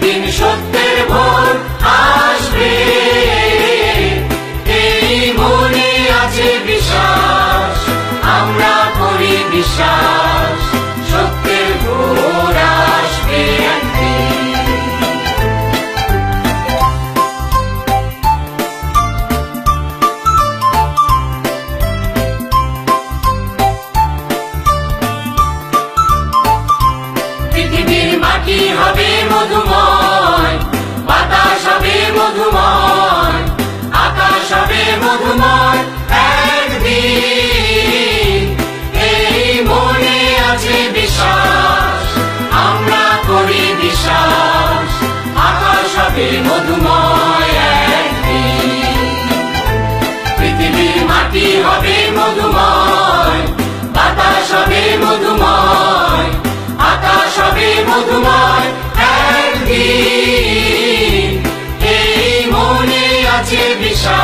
একদিন সত্যের ভোর আসবে, এই মনে আছে বিশ্বাস, আমরা করি বিশ্বাস, সত্যের ভোর আসবে একদিন। পৃথিবীর মাটি হবে মধুময়, বাতাস হবে মধুময়, আকাশ হবে মধুময় একদিন, এই মনে আছে বিশ্বাস, আমরা করি বিশ্বাস, আকাশ হবে মধুময় একদিন। পৃথিবীর মাটি হবে মধুময়, বাতাস হবে মধুময়, আকাশ হবে মধুময় একদিন, এই মনে আছে বিশ্বাস।